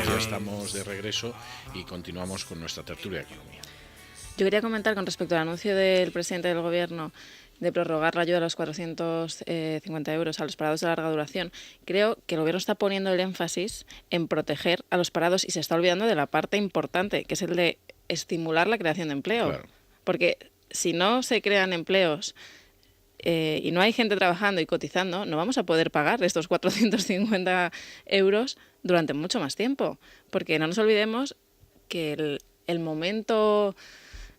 ya estamos de regreso y continuamos con nuestra tertulia de economía. Yo quería comentar con respecto al anuncio del presidente del Gobierno de prorrogar la ayuda a los 450 euros a los parados de larga duración. Creo que el Gobierno está poniendo el énfasis en proteger a los parados y se está olvidando de la parte importante, que es el de estimular la creación de empleo. Claro. Porque si no se crean empleos y no hay gente trabajando y cotizando, no vamos a poder pagar estos 450 euros durante mucho más tiempo. Porque no nos olvidemos que el momento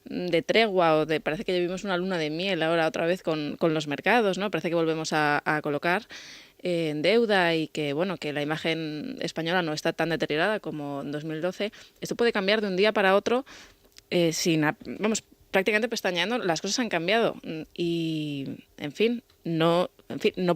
de tregua o de parece que vivimos una luna de miel ahora otra vez con los mercados, ¿no? Parece que volvemos a colocar en deuda y que bueno, que la imagen española no está tan deteriorada como en 2012. Esto puede cambiar de un día para otro prácticamente pestañeando. Las cosas han cambiado y en fin, no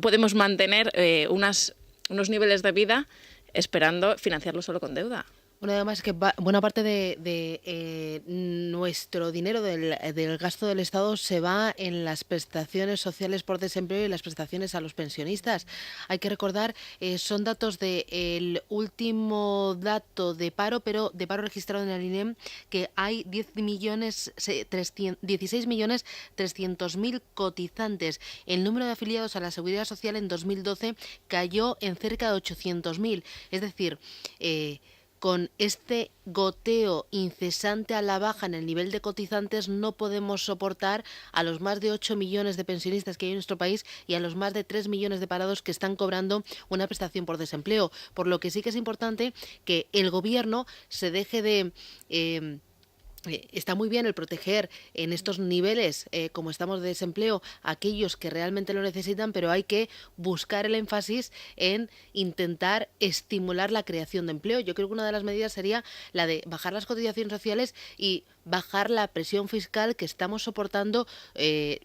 podemos mantener unos niveles de vida esperando financiarlo solo con deuda. Bueno, además que buena parte de nuestro dinero del gasto del Estado se va en las prestaciones sociales por desempleo y las prestaciones a los pensionistas. Hay que recordar, son datos del último dato de paro, pero de paro registrado en el INEM, que hay 16.300.000 cotizantes. El número de afiliados a la Seguridad Social en 2012 cayó en cerca de 800.000. Es decir, con este goteo incesante a la baja en el nivel de cotizantes no podemos soportar a los más de 8 millones de pensionistas que hay en nuestro país y a los más de 3 millones de parados que están cobrando una prestación por desempleo. Por lo que sí que es importante que el Gobierno se deje de... Está muy bien el proteger en estos niveles, como estamos de desempleo, a aquellos que realmente lo necesitan, pero hay que buscar el énfasis en intentar estimular la creación de empleo. Yo creo que una de las medidas sería la de bajar las cotizaciones sociales y bajar la presión fiscal que estamos soportando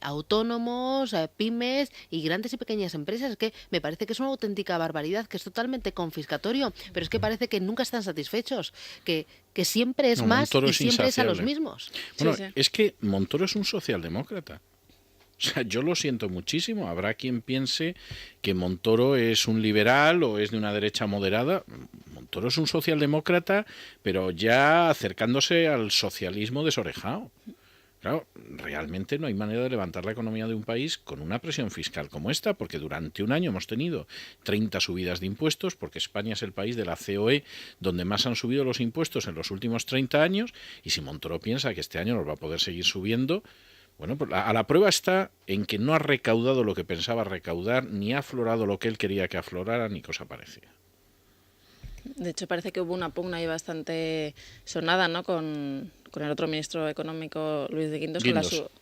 autónomos, pymes y grandes y pequeñas empresas. Es que me parece que es una auténtica barbaridad, que es totalmente confiscatorio, pero es que parece que nunca están satisfechos, que siempre es más y siempre es a los mismos. Bueno, sí. Es que Montoro es un socialdemócrata. O sea, yo lo siento muchísimo. Habrá quien piense que Montoro es un liberal o es de una derecha moderada. Montoro es un socialdemócrata, pero ya acercándose al socialismo desorejado. Claro, realmente no hay manera de levantar la economía de un país con una presión fiscal como esta, porque durante un año hemos tenido 30 subidas de impuestos, porque España es el país de la COE donde más han subido los impuestos en los últimos 30 años, y si Montoro piensa que este año los va a poder seguir subiendo, bueno, pues a la prueba está en que no ha recaudado lo que pensaba recaudar, ni ha aflorado lo que él quería que aflorara, ni cosa parecida. De hecho, parece que hubo una pugna ahí bastante sonada, ¿no?, con el otro ministro económico, Luis de Guindos.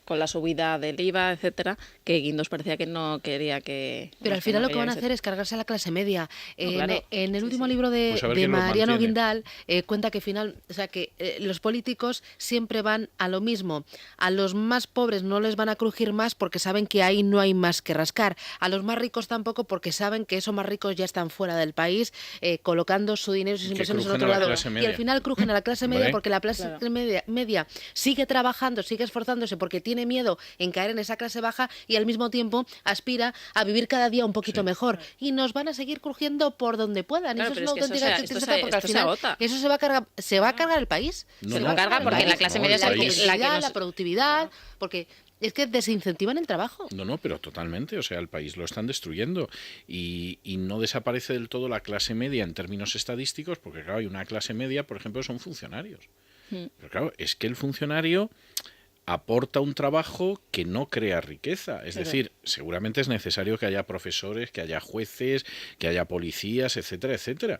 Con la subida del IVA, etcétera, que Guindos parecía que no quería que... Pero al final lo que van a hacer es cargarse a la clase media. Claro. En el último libro de Mariano Guindal cuenta que los políticos siempre van a lo mismo. A los más pobres no les van a crujir más porque saben que ahí no hay más que rascar. A los más ricos tampoco, porque saben que esos más ricos ya están fuera del país, colocando su dinero y sus inversiones en otro lado. Y al final crujen a la clase media porque la clase media sigue trabajando, sigue esforzándose porque tiene miedo en caer en esa clase baja y al mismo tiempo aspira a vivir cada día un poquito mejor. Y nos van a seguir crujiendo por donde puedan. Claro, eso es una auténtica tristeza porque al final eso se va a cargar el país. Se lo carga porque la clase media es la productividad, porque es que desincentivan el trabajo. No, pero totalmente. O sea, el país lo están destruyendo y no desaparece del todo la clase media en términos estadísticos, porque claro, hay una clase media, por ejemplo, son funcionarios. Pero claro, es que el funcionario aporta un trabajo que no crea riqueza. Es decir, seguramente es necesario que haya profesores, que haya jueces, que haya policías, etcétera, etcétera.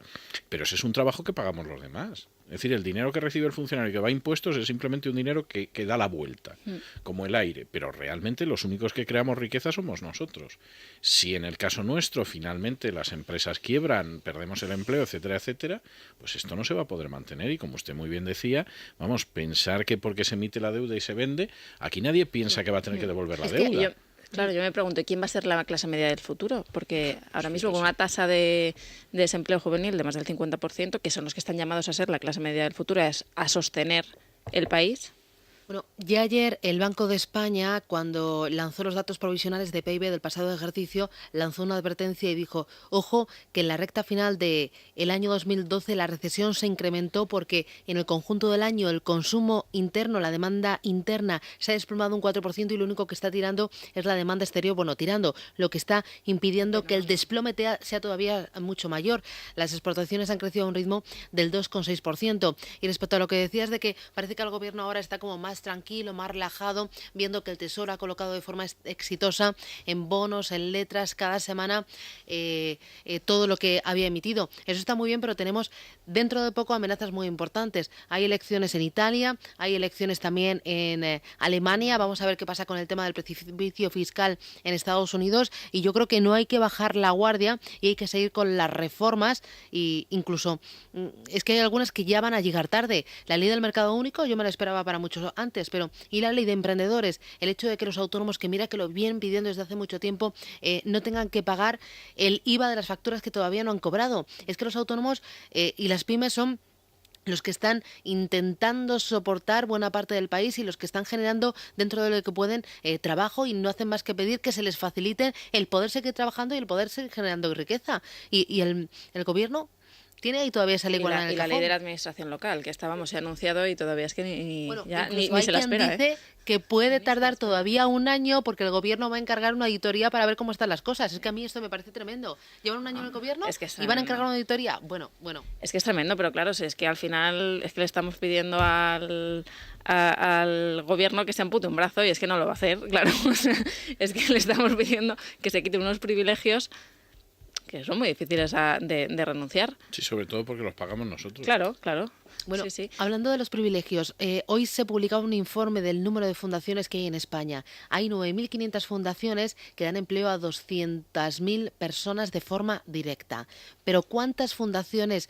Pero ese es un trabajo que pagamos los demás. Es decir, el dinero que recibe el funcionario que va a impuestos es simplemente un dinero que da la vuelta, como el aire. Pero realmente los únicos que creamos riqueza somos nosotros. Si en el caso nuestro finalmente las empresas quiebran, perdemos el empleo, etcétera, etcétera, pues esto no se va a poder mantener. Y como usted muy bien decía, pensar que porque se emite la deuda y se vende, aquí nadie piensa que va a tener que devolver la deuda. Claro, yo me pregunto, ¿quién va a ser la clase media del futuro? Porque ahora mismo con una tasa de desempleo juvenil de más del 50%, que son los que están llamados a ser la clase media del futuro, a sostener el país, Bueno, ya ayer el Banco de España, cuando lanzó los datos provisionales de PIB del pasado ejercicio, lanzó una advertencia y dijo, ojo, que en la recta final del año 2012 la recesión se incrementó porque en el conjunto del año el consumo interno, la demanda interna, se ha desplomado un 4% y lo único que está tirando es la demanda exterior, lo que está impidiendo que el desplome sea todavía mucho mayor. Las exportaciones han crecido a un ritmo del 2,6%. Y respecto a lo que decías de que parece que el gobierno ahora está como más tranquilo, más relajado, viendo que el Tesoro ha colocado de forma exitosa en bonos, en letras, cada semana todo lo que había emitido. Eso está muy bien, pero tenemos dentro de poco amenazas muy importantes. Hay elecciones en Italia, hay elecciones también en Alemania. Vamos a ver qué pasa con el tema del precipicio fiscal en Estados Unidos, y yo creo que no hay que bajar la guardia y hay que seguir con las reformas, y incluso es que hay algunas que ya van a llegar tarde. La ley del mercado único yo me la esperaba para muchos antes, pero ¿y la ley de emprendedores? El hecho de que los autónomos, que mira que lo vienen pidiendo desde hace mucho tiempo, no tengan que pagar el IVA de las facturas que todavía no han cobrado. Es que los autónomos y las pymes son los que están intentando soportar buena parte del país y los que están generando dentro de lo que pueden trabajo, y no hacen más que pedir que se les facilite el poder seguir trabajando y el poder seguir generando riqueza. Y el gobierno tiene ahí todavía esa ley en el cajón. Y la ley de la administración local, que estábamos anunciado y todavía es que ni se la espera. Dice que puede tardar todavía un año porque el gobierno va a encargar una auditoría para ver cómo están las cosas. Es que a mí esto me parece tremendo. Llevan un año en el gobierno y van a encargar una auditoría. Bueno. Es que es tremendo, pero claro, es que al final es que le estamos pidiendo al gobierno que se ampute un brazo y es que no lo va a hacer, claro. Es que le estamos pidiendo que se quite unos privilegios que son muy difíciles de renunciar. Sí, sobre todo porque los pagamos nosotros. Claro. Bueno, sí. Hablando de los privilegios, hoy se publicaba un informe del número de fundaciones que hay en España. Hay 9.500 fundaciones que dan empleo a 200.000 personas de forma directa. Pero ¿cuántas fundaciones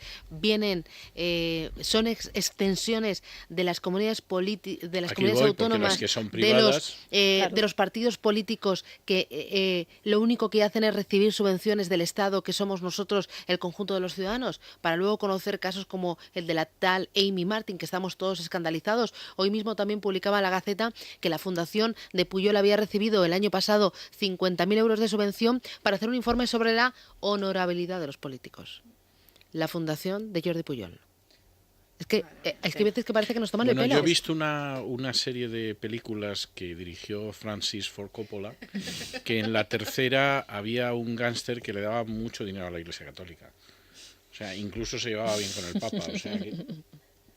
son extensiones de las comunidades autónomas, que son privadas, de los partidos políticos que lo único que hacen es recibir subvenciones del Estado, que somos nosotros, el conjunto de los ciudadanos, para luego conocer casos como el de la tal Amy Martin, que estamos todos escandalizados? Hoy mismo también publicaba la Gaceta que la Fundación de Pujol había recibido el año pasado 50.000 euros de subvención para hacer un informe sobre la honorabilidad de los políticos. La Fundación de Jordi Pujol. Es que hay veces que parece que nos toman el pelo. Yo he visto una serie de películas que dirigió Francis Ford Coppola, que en la tercera había un gángster que le daba mucho dinero a la Iglesia Católica. O sea, incluso se llevaba bien con el Papa. O sea, que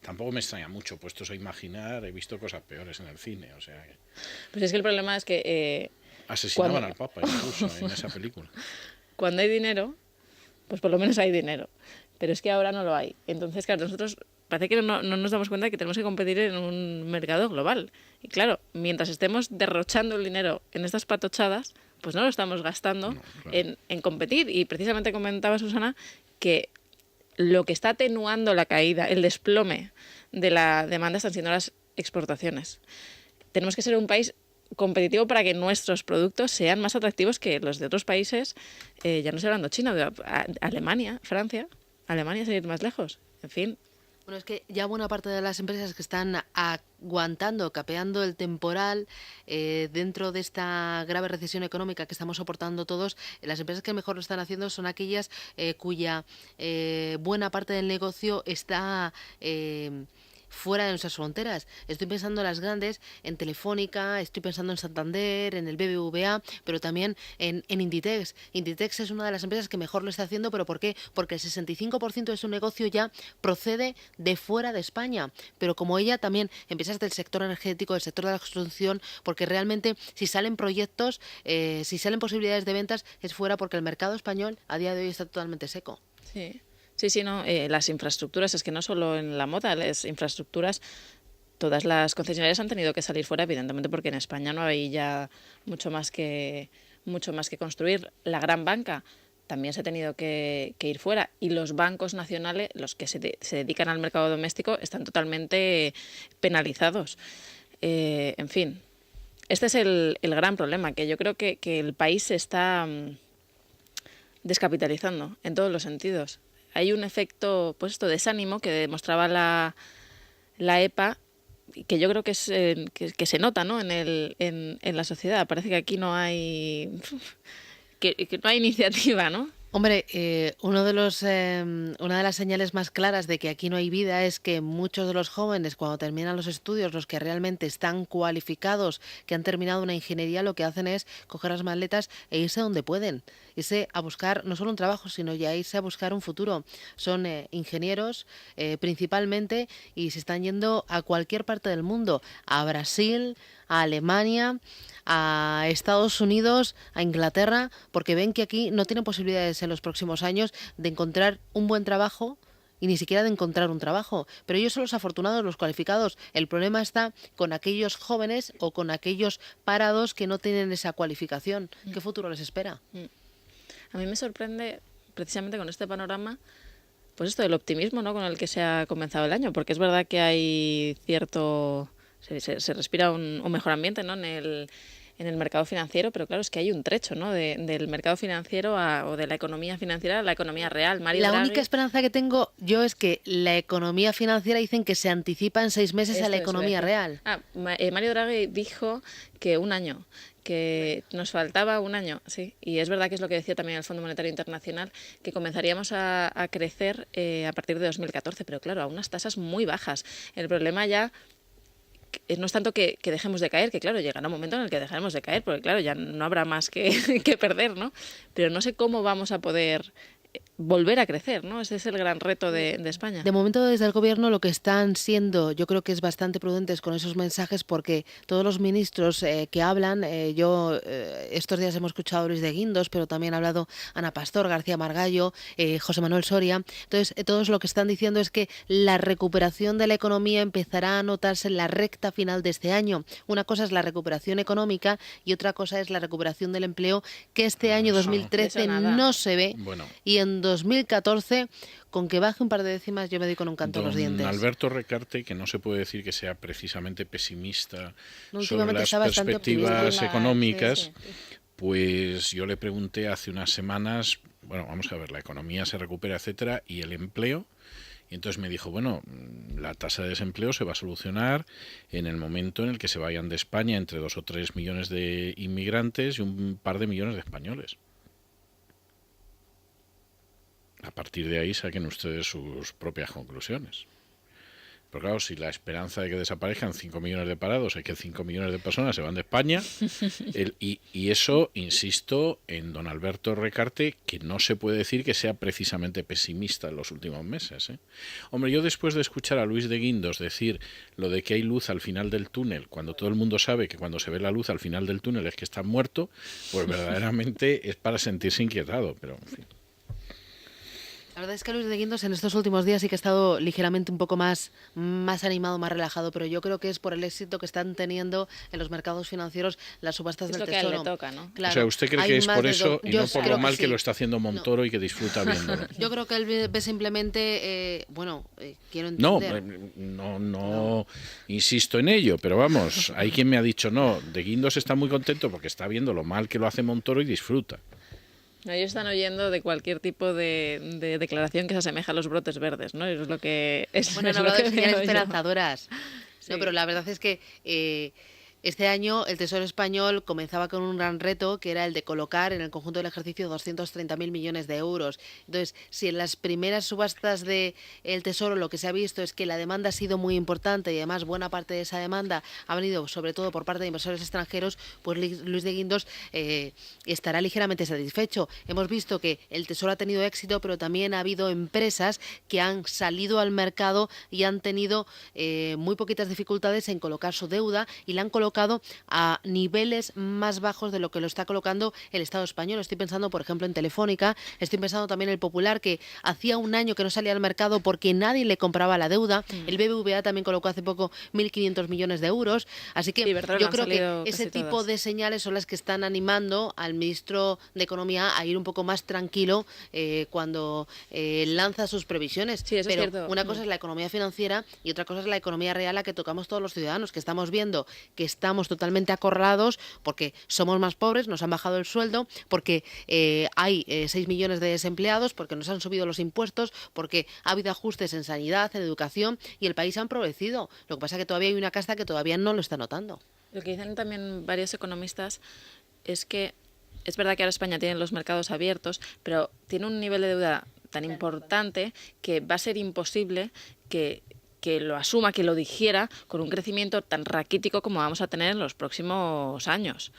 tampoco me extraña mucho, puestos a imaginar, he visto cosas peores en el cine. O sea, pues es que el problema es que asesinaban al Papa incluso en esa película. Cuando hay dinero, pues por lo menos hay dinero. Pero es que ahora no lo hay. Entonces, claro, nosotros parece que no nos damos cuenta de que tenemos que competir en un mercado global. Y claro, mientras estemos derrochando el dinero en estas patochadas, pues no lo estamos gastando en competir. Y precisamente comentaba Susana que lo que está atenuando la caída, el desplome de la demanda, están siendo las exportaciones. Tenemos que ser un país competitivo para que nuestros productos sean más atractivos que los de otros países, ya no estoy hablando China, Alemania, Francia, Alemania, sin ir más lejos, en fin. Bueno, es que ya buena parte de las empresas que están aguantando, capeando el temporal dentro de esta grave recesión económica que estamos soportando todos, las empresas que mejor lo están haciendo son aquellas cuya buena parte del negocio está fuera de nuestras fronteras. Estoy pensando en las grandes, en Telefónica, estoy pensando en Santander, en el BBVA, pero también en Inditex. Inditex es una de las empresas que mejor lo está haciendo, ¿pero por qué? Porque el 65% de su negocio ya procede de fuera de España, pero como ella también empresas del sector energético, del sector de la construcción, porque realmente si salen proyectos, si salen posibilidades de ventas, es fuera, porque el mercado español a día de hoy está totalmente seco. Sí, no, las infraestructuras, es que no solo en la moda, las infraestructuras, todas las concesionarias han tenido que salir fuera, evidentemente, porque en España no hay ya mucho más que construir. La gran banca también se ha tenido que ir fuera, y los bancos nacionales, los que se dedican al mercado doméstico, están totalmente penalizados. En fin, este es el gran problema, que yo creo que el país se está descapitalizando en todos los sentidos. Hay un efecto, pues esto, desánimo, que demostraba la EPA, que yo creo que es que se nota, ¿no? en la sociedad. Parece que aquí no hay que no hay iniciativa, ¿no? Hombre, una de las señales más claras de que aquí no hay vida es que muchos de los jóvenes, cuando terminan los estudios, los que realmente están cualificados, que han terminado una ingeniería, lo que hacen es coger las maletas e irse donde pueden. Irse a buscar no solo un trabajo, sino ya irse a buscar un futuro. Son ingenieros principalmente y se están yendo a cualquier parte del mundo, a Brasil, a Alemania, a Estados Unidos, a Inglaterra, porque ven que aquí no tienen posibilidades en los próximos años de encontrar un buen trabajo y ni siquiera de encontrar un trabajo. Pero ellos son los afortunados, los cualificados. El problema está con aquellos jóvenes o con aquellos parados que no tienen esa cualificación. ¿Qué futuro les espera? A mí me sorprende, precisamente con este panorama, pues esto del optimismo, ¿no?, con el que se ha comenzado el año, porque es verdad que hay cierto... Se respira un mejor ambiente, ¿no?, en el mercado financiero, pero claro, es que hay un trecho, ¿no?, del mercado financiero o de la economía financiera a la economía real. Mario Draghi... única esperanza que tengo yo es que la economía financiera dicen que se anticipa en 6 meses a la economía real. Mario Draghi dijo que un año, que nos faltaba un año, sí, y es verdad que es lo que decía también el Fondo Monetario Internacional, que comenzaríamos a crecer a partir de 2014, pero claro, a unas tasas muy bajas. El problema ya no es tanto que dejemos de caer, que claro, llegará un momento en el que dejaremos de caer, porque claro, ya no habrá más que perder, ¿no? Pero no sé cómo vamos a poder volver a crecer, ¿no? Ese es el gran reto de España. De momento, desde el Gobierno, lo que están siendo, yo creo que es bastante prudentes con esos mensajes, porque todos los ministros que hablan, estos días hemos escuchado a Luis de Guindos, pero también ha hablado Ana Pastor, García Margallo, José Manuel Soria. Entonces, todos lo que están diciendo es que la recuperación de la economía empezará a notarse en la recta final de este año. Una cosa es la recuperación económica y otra cosa es la recuperación del empleo, que este año 2013 no se ve. Bueno. Y en 2014, con que baje un par de décimas, yo me doy con un canto en los dientes. Alberto Recarte, que no se puede decir que sea precisamente pesimista sobre las perspectivas económicas, pues yo le pregunté hace unas semanas, bueno, vamos a ver, la economía se recupera, etcétera, y el empleo. Y entonces me dijo, bueno, la tasa de desempleo se va a solucionar en el momento en el que se vayan de España entre 2 o 3 millones de inmigrantes y un par de millones de españoles. A partir de ahí saquen ustedes sus propias conclusiones. Pero claro, si la esperanza de que desaparezcan 5 millones de parados es que 5 millones de personas se van de España, y eso, insisto, en don Alberto Recarte, que no se puede decir que sea precisamente pesimista en los últimos meses, ¿eh? Hombre, yo después de escuchar a Luis de Guindos decir lo de que hay luz al final del túnel, cuando todo el mundo sabe que cuando se ve la luz al final del túnel es que está muerto, pues verdaderamente es para sentirse inquietado, pero en fin. La verdad es que Luis de Guindos en estos últimos días sí que ha estado ligeramente un poco más animado, más relajado, pero yo creo que es por el éxito que están teniendo en los mercados financieros las subastas del Tesoro. Es lo que a él le toca, ¿no? Claro, o sea, ¿usted cree que es por eso y no por lo mal que lo está haciendo Montoro y que disfruta viéndolo? Yo creo que él ve simplemente, quiero entender... No insisto en ello, pero vamos, hay quien me ha dicho, no, de Guindos está muy contento porque está viendo lo mal que lo hace Montoro y disfruta. No, ellos están oyendo de cualquier tipo de declaración que se asemeja a los brotes verdes, ¿no? Es lo que es. Bueno, no hablo de señales esperanzadoras. Sí. No, pero la verdad es que este año el Tesoro Español comenzaba con un gran reto, que era el de colocar en el conjunto del ejercicio 230.000 millones de euros. Entonces, si en las primeras subastas del Tesoro lo que se ha visto es que la demanda ha sido muy importante y además buena parte de esa demanda ha venido sobre todo por parte de inversores extranjeros, pues Luis de Guindos estará ligeramente satisfecho. Hemos visto que el Tesoro ha tenido éxito, pero también ha habido empresas que han salido al mercado y han tenido muy poquitas dificultades en colocar su deuda y la han colocado a niveles más bajos de lo que lo está colocando el Estado español. Estoy pensando, por ejemplo, en Telefónica, estoy pensando también en el Popular, que hacía un año que no salía al mercado porque nadie le compraba la deuda. El BBVA también colocó hace poco 1.500 millones de euros. Así que yo creo que ese tipo de señales son las que están animando al ministro de Economía a ir un poco más tranquilo cuando lanza sus previsiones. Sí, eso pero es cierto. Una cosa es la economía financiera y otra cosa es la economía real, a que tocamos todos los ciudadanos, que estamos viendo que estamos totalmente acorralados porque somos más pobres, nos han bajado el sueldo, porque hay 6 millones de desempleados, porque nos han subido los impuestos, porque ha habido ajustes en sanidad, en educación, y el país ha empobrecido. Lo que pasa es que todavía hay una casta que todavía no lo está notando. Lo que dicen también varios economistas es que es verdad que ahora España tiene los mercados abiertos, pero tiene un nivel de deuda tan importante que va a ser imposible que lo asuma, que lo digiera con un crecimiento tan raquítico como vamos a tener en los próximos años.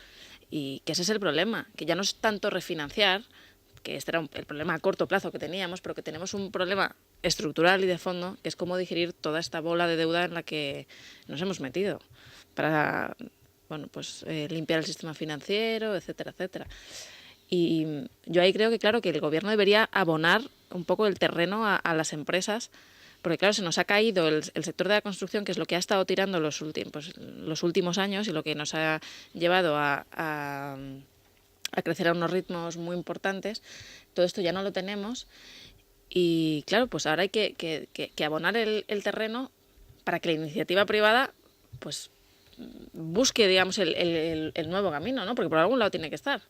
Y que ese es el problema, que ya no es tanto refinanciar, que este era el problema a corto plazo que teníamos, pero que tenemos un problema estructural y de fondo, que es cómo digerir toda esta bola de deuda en la que nos hemos metido para limpiar el sistema financiero, etcétera, etcétera. Y yo ahí creo que, claro, que el gobierno debería abonar un poco el terreno a las empresas, porque, claro, se nos ha caído el sector de la construcción, que es lo que ha estado tirando los últimos años y lo que nos ha llevado a crecer a unos ritmos muy importantes. Todo esto ya no lo tenemos y, claro, pues ahora hay que abonar el terreno para que la iniciativa privada pues busque, digamos, el nuevo camino, ¿no? Porque por algún lado tiene que estar.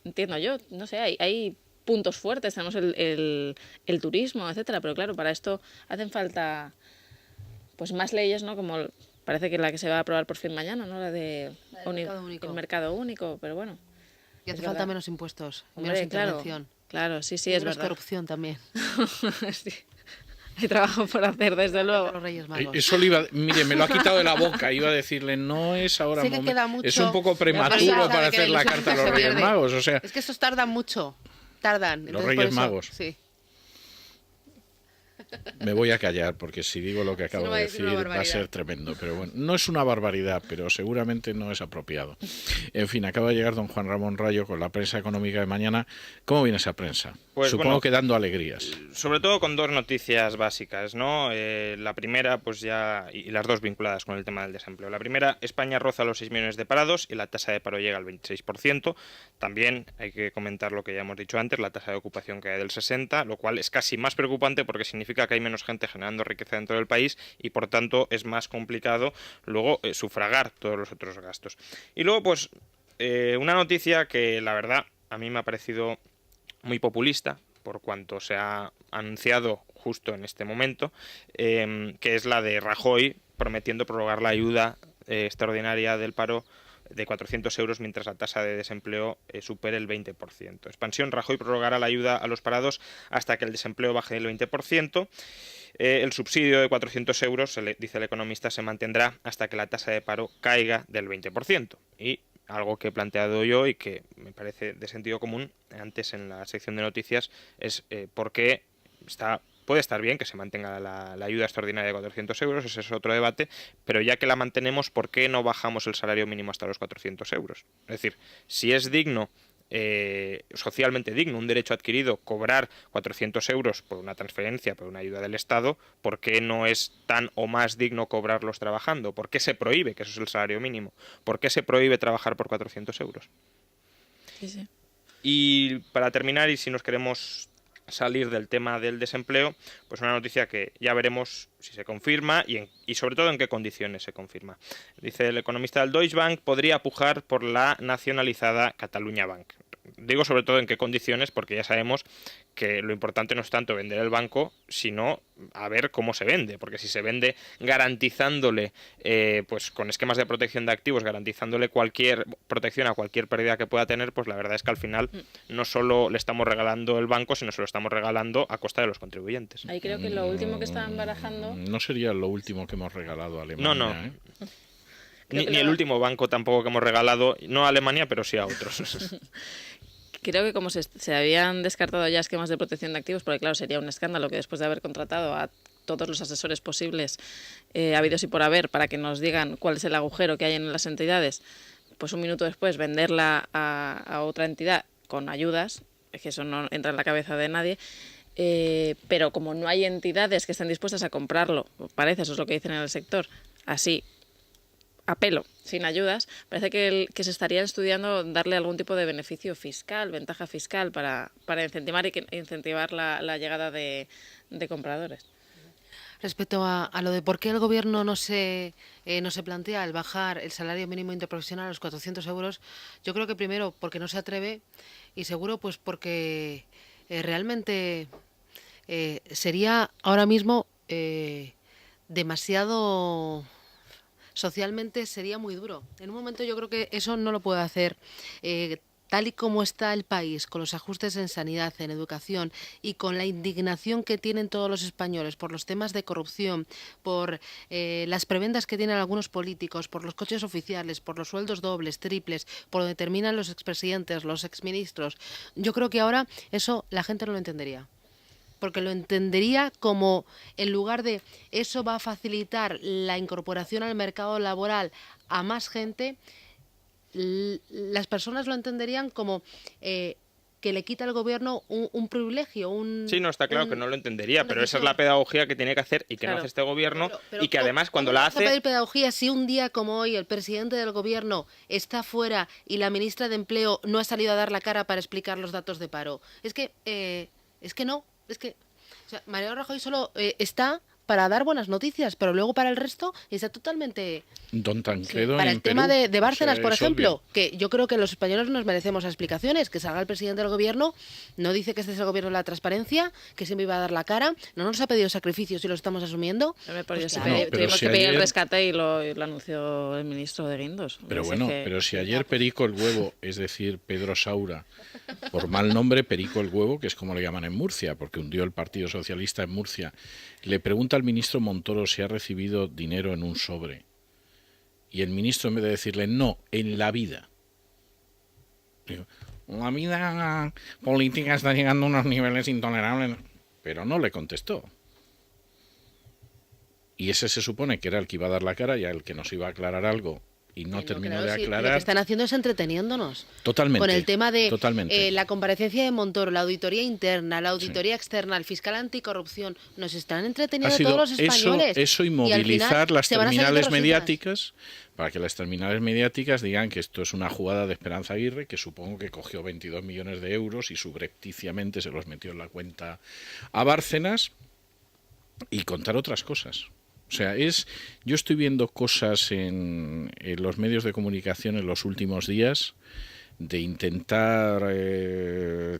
Entiendo yo, no sé, hay puntos fuertes, tenemos el turismo, etcétera, pero claro, para esto hacen falta pues más leyes, ¿no? Como parece que la que se va a aprobar por fin mañana, ¿no? La de el mercado único, pero bueno. Y hace falta menos impuestos, hombre, menos intervención. Claro, sí, y es verdad. Menos corrupción también. Sí. Hay trabajo por hacer, desde luego. Los Reyes Magos. Eso mire, me lo ha quitado de la boca. Iba a decirle, no es ahora sí momento. Es un poco prematuro para hacer la carta a los Reyes Magos. O sea, es que estos tardan mucho. Tardan. Los Reyes Magos. Sí. Me voy a callar porque si digo lo que acabo de decir va a ser tremendo. Pero bueno, no es una barbaridad, pero seguramente no es apropiado. En fin, acaba de llegar don Juan Ramón Rayo con la prensa económica de mañana. ¿Cómo viene esa prensa? Pues, supongo que dando alegrías. Sobre todo con dos noticias básicas, ¿no? La primera, pues ya, y las dos vinculadas con el tema del desempleo. La primera, España roza los 6 millones de parados y la tasa de paro llega al 26%. También hay que comentar lo que ya hemos dicho antes, la tasa de ocupación cae del 60%, lo cual es casi más preocupante porque significa que hay menos gente generando riqueza dentro del país y por tanto es más complicado luego sufragar todos los otros gastos. Y luego pues una noticia que la verdad a mí me ha parecido muy populista por cuanto se ha anunciado justo en este momento, que es la de Rajoy prometiendo prorrogar la ayuda extraordinaria del paro de 400 euros mientras la tasa de desempleo supere el 20%. Expansión, Rajoy prorrogará la ayuda a los parados hasta que el desempleo baje del 20%. El subsidio de 400 euros, dice el economista, se mantendrá hasta que la tasa de paro caiga del 20%. Y algo que he planteado yo y que me parece de sentido común antes en la sección de noticias es por qué puede estar bien que se mantenga la ayuda extraordinaria de 400 euros, ese es otro debate, pero ya que la mantenemos, ¿por qué no bajamos el salario mínimo hasta los 400 euros? Es decir, si es digno, socialmente digno, un derecho adquirido, cobrar 400 euros por una transferencia, por una ayuda del Estado, ¿por qué no es tan o más digno cobrarlos trabajando? ¿Por qué se prohíbe, que eso es el salario mínimo? ¿Por qué se prohíbe trabajar por 400 euros? Sí. Y para terminar, y si nos queremos salir del tema del desempleo, pues una noticia que ya veremos si se confirma y sobre todo en qué condiciones se confirma. Dice el economista del Deutsche Bank, podría pujar por la nacionalizada Catalunya Bank. Digo sobre todo en qué condiciones, porque ya sabemos que lo importante no es tanto vender el banco, sino a ver cómo se vende, porque si se vende garantizándole, pues con esquemas de protección de activos, garantizándole cualquier protección a cualquier pérdida que pueda tener, pues la verdad es que al final no solo le estamos regalando el banco, sino se lo estamos regalando a costa de los contribuyentes. Ahí creo que lo último que estaban barajando... No sería lo último que hemos regalado a Alemania. No. Ni el último banco tampoco que hemos regalado, no a Alemania, pero sí a otros. Creo que como se habían descartado ya esquemas de protección de activos, porque claro, sería un escándalo que después de haber contratado a todos los asesores posibles habidos y por haber para que nos digan cuál es el agujero que hay en las entidades, pues un minuto después venderla a otra entidad con ayudas, es que eso no entra en la cabeza de nadie, pero como no hay entidades que estén dispuestas a comprarlo, parece, eso es lo que dicen en el sector, así, a pelo, sin ayudas, parece que se estaría estudiando darle algún tipo de beneficio fiscal, ventaja fiscal para incentivar la llegada de compradores. Respecto a lo de por qué el gobierno no se plantea el bajar el salario mínimo interprofesional a los 400 euros, yo creo que primero porque no se atreve y seguro pues porque realmente sería ahora mismo demasiado... Socialmente sería muy duro. En un momento yo creo que eso no lo puede hacer. Tal y como está el país, con los ajustes en sanidad, en educación y con la indignación que tienen todos los españoles por los temas de corrupción, por las prebendas que tienen algunos políticos, por los coches oficiales, por los sueldos dobles, triples, por donde terminan los expresidentes, los exministros, yo creo que ahora eso la gente no lo entendería. Porque lo entendería como, en lugar de eso va a facilitar la incorporación al mercado laboral a más gente, las personas lo entenderían como que le quita al gobierno un privilegio, Sí, no, está claro que no lo entendería, pero esa es la pedagogía que tiene que hacer y que no hace este gobierno, y que además cuando la hace... ¿Cómo vas a pedir pedagogía si un día como hoy el presidente del gobierno está fuera y la ministra de Empleo no ha salido a dar la cara para explicar los datos de paro? Es que no. Es que Mariano Rajoy solo está para dar buenas noticias, pero luego para el resto está totalmente... Don Tancredo para el tema Perú, de Bárcenas, por ejemplo, obvio. que yo creo que los españoles nos merecemos explicaciones, que salga el presidente del gobierno, no dice que este es el gobierno de la transparencia, que siempre iba a dar la cara, no nos ha pedido sacrificios y lo estamos asumiendo. Tuvimos que pedir el rescate y lo anunció el ministro de Guindos. Pero bueno, pero si ayer Perico el Huevo, es decir, Pedro Saura, por mal nombre Perico el Huevo, que es como le llaman en Murcia, porque hundió el Partido Socialista en Murcia, le pregunta al ministro Montoro si ha recibido dinero en un sobre. Y el ministro, en vez de decirle no, en la vida. Digo, la vida política está llegando a unos niveles intolerables. Pero no le contestó. Y ese se supone que era el que iba a dar la cara y el que nos iba a aclarar algo. Y no terminó de aclarar. Lo que están haciendo es entreteniéndonos. Totalmente. Con el tema de la comparecencia de Montoro, la auditoría interna, la auditoría externa, el fiscal anticorrupción. Nos están entreteniendo todos los españoles. Eso y movilizar las terminales mediáticas para que las terminales mediáticas digan que esto es una jugada de Esperanza Aguirre, que supongo que cogió 22 millones de euros y subrepticiamente se los metió en la cuenta a Bárcenas, y contar otras cosas. O sea, yo estoy viendo cosas en los medios de comunicación en los últimos días de intentar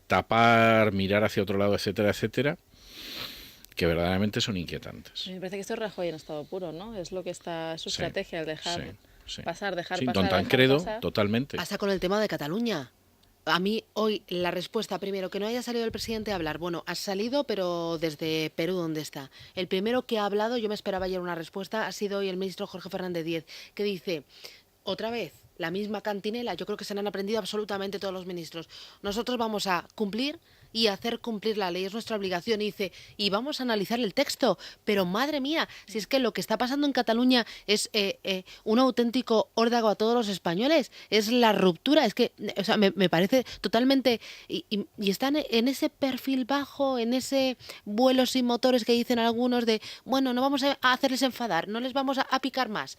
tapar, mirar hacia otro lado, etcétera, etcétera, que verdaderamente son inquietantes. Me parece que esto es Rajoy en estado puro, ¿no? Es lo que está su estrategia, el dejar pasar, dejar pasar. Don Tancredo, totalmente. Pasa con el tema de Cataluña. A mí hoy la respuesta, primero, que no haya salido el presidente a hablar. Bueno, ha salido, pero desde Perú, donde está. El primero que ha hablado, yo me esperaba ayer una respuesta, ha sido hoy el ministro Jorge Fernández Díez, que dice, otra vez, la misma cantinela. Yo creo que se han aprendido absolutamente todos los ministros. Nosotros vamos a cumplir y hacer cumplir la ley, es nuestra obligación. Y dice, y vamos a analizar el texto. Pero madre mía, si es que lo que está pasando en Cataluña es un auténtico órdago a todos los españoles, es la ruptura, es que, o sea, me parece totalmente, y están en ese perfil bajo, en ese vuelo sin motores que dicen algunos de, bueno, no vamos a hacerles enfadar, no les vamos a picar más,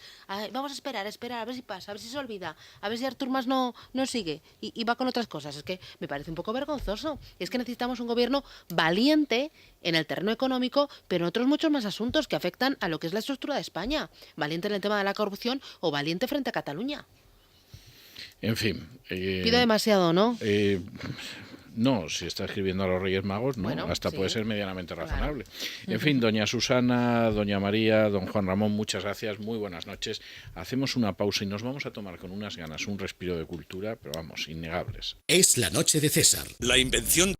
vamos a esperar, a ver si pasa, a ver si se olvida, a ver si Artur Mas no sigue y va con otras cosas. Es que me parece un poco vergonzoso. Es que necesitamos un gobierno valiente en el terreno económico, pero en otros muchos más asuntos que afectan a lo que es la estructura de España. Valiente en el tema de la corrupción o valiente frente a Cataluña. En fin. Pido demasiado, ¿no? No, si está escribiendo a los Reyes Magos, no, bueno, hasta puede ser medianamente razonable. Claro. En fin, doña Susana, doña María, don Juan Ramón, muchas gracias, muy buenas noches. Hacemos una pausa y nos vamos a tomar con unas ganas un respiro de cultura, pero vamos, innegables. Es la noche de César. La invención